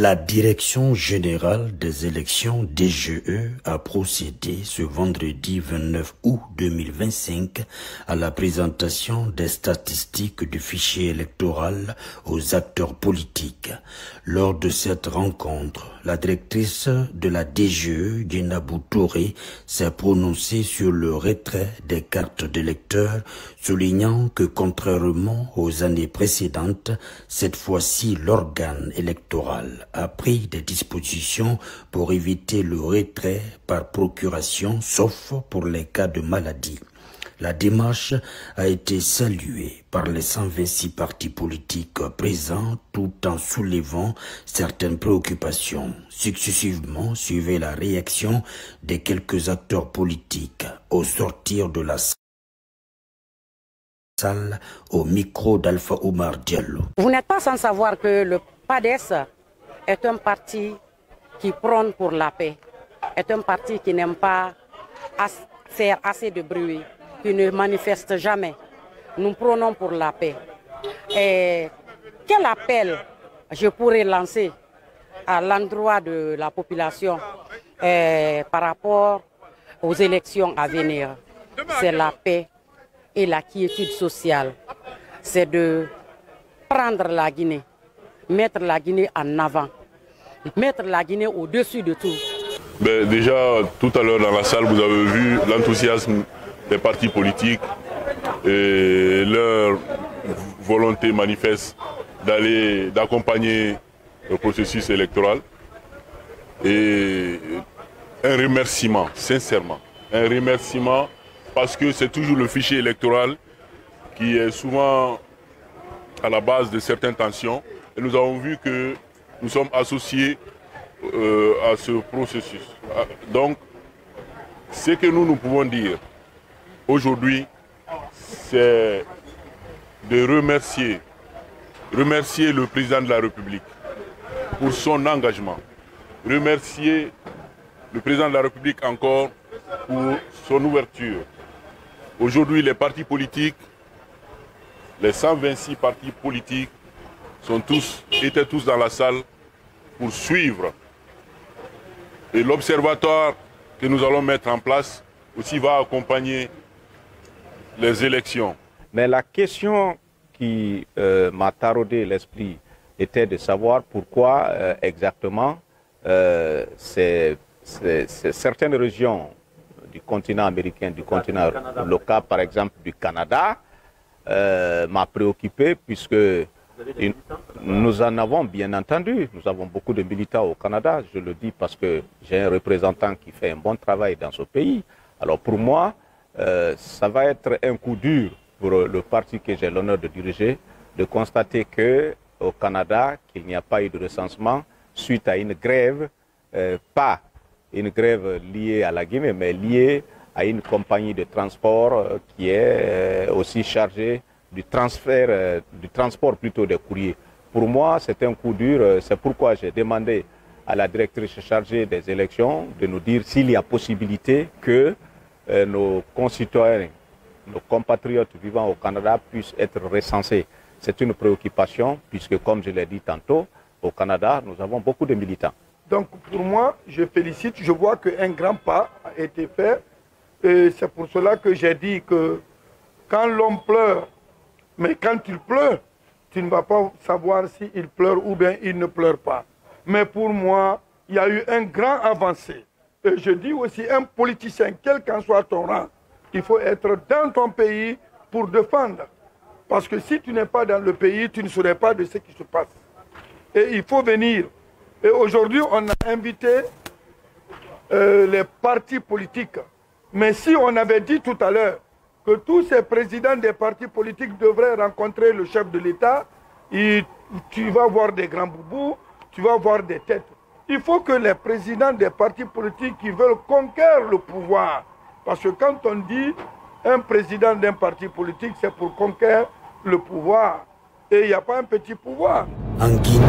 La Direction générale des élections DGE a procédé ce vendredi 29 août 2025 à la présentation des statistiques du fichier électoral aux acteurs politiques. Lors de cette rencontre, la directrice de la DGE, Guinabou Touré, s'est prononcée sur le retrait des cartes d'électeurs, soulignant que contrairement aux années précédentes, cette fois-ci l'organe électoral a pris des dispositions pour éviter le retrait par procuration, sauf pour les cas de maladie. La démarche a été saluée par les 126 partis politiques présents tout en soulevant certaines préoccupations. Successivement, suivait la réaction des quelques acteurs politiques au sortir de la salle au micro d'Alpha Oumar Diallo. Vous n'êtes pas sans savoir que le PADES est un parti qui prône pour la paix, est un parti qui n'aime pas faire assez de bruit, qui ne manifeste jamais. Nous prônons pour la paix. Et quel appel je pourrais lancer à l'endroit de la population par rapport aux élections à venir? C'est la paix et la quiétude sociale. C'est de prendre la Guinée, mettre la Guinée en avant, mettre la Guinée au-dessus de tout. Déjà, tout à l'heure dans la salle, vous avez vu l'enthousiasme des partis politiques et leur volonté manifeste d'accompagner le processus électoral. Et un remerciement, sincèrement, un remerciement parce que c'est toujours le fichier électoral qui est souvent à la base de certaines tensions. Et nous avons vu que nous sommes associés à ce processus. Donc, ce que nous pouvons dire aujourd'hui, c'est de remercier le président de la République pour son engagement. Remercier le président de la République encore pour son ouverture. Aujourd'hui, les partis politiques, les 126 partis politiques étaient tous dans la salle pour suivre. Et l'observatoire que nous allons mettre en place aussi va accompagner les élections. Mais la question qui m'a taraudé l'esprit était de savoir pourquoi exactement certaines régions du continent américain, du continent local, par exemple du Canada, m'a préoccupé puisque nous en avons bien entendu. Nous avons beaucoup de militants au Canada, je le dis parce que j'ai un représentant qui fait un bon travail dans ce pays. Alors pour moi, ça va être un coup dur pour le parti que j'ai l'honneur de diriger, de constater qu'au Canada, qu'il n'y a pas eu de recensement suite à une grève, pas une grève liée à la Guinée, mais liée à une compagnie de transport qui est aussi chargée du transport plutôt des courriers. Pour moi, c'est un coup dur. C'est pourquoi j'ai demandé à la directrice chargée des élections de nous dire s'il y a possibilité que nos concitoyens, nos compatriotes vivant au Canada puissent être recensés. C'est une préoccupation puisque, comme je l'ai dit tantôt, au Canada, nous avons beaucoup de militants. Donc pour moi, je félicite, je vois qu'un grand pas a été fait. Et c'est pour cela que j'ai dit que quand l'homme pleure, mais quand il pleure, tu ne vas pas savoir s'il pleure ou bien il ne pleure pas. Mais pour moi, il y a eu un grand avancé. Et je dis aussi, un politicien, quel qu'en soit ton rang, il faut être dans ton pays pour défendre. Parce que si tu n'es pas dans le pays, tu ne saurais pas de ce qui se passe. Et il faut venir. Et aujourd'hui, on a invité les partis politiques. Mais si on avait dit tout à l'heure que tous ces présidents des partis politiques devraient rencontrer le chef de l'État, tu vas voir des grands boubous, tu vas voir des têtes. Il faut que les présidents des partis politiques qui veulent conquérir le pouvoir, parce que quand on dit un président d'un parti politique, c'est pour conquérir le pouvoir. Et il n'y a pas un petit pouvoir. En Guinée,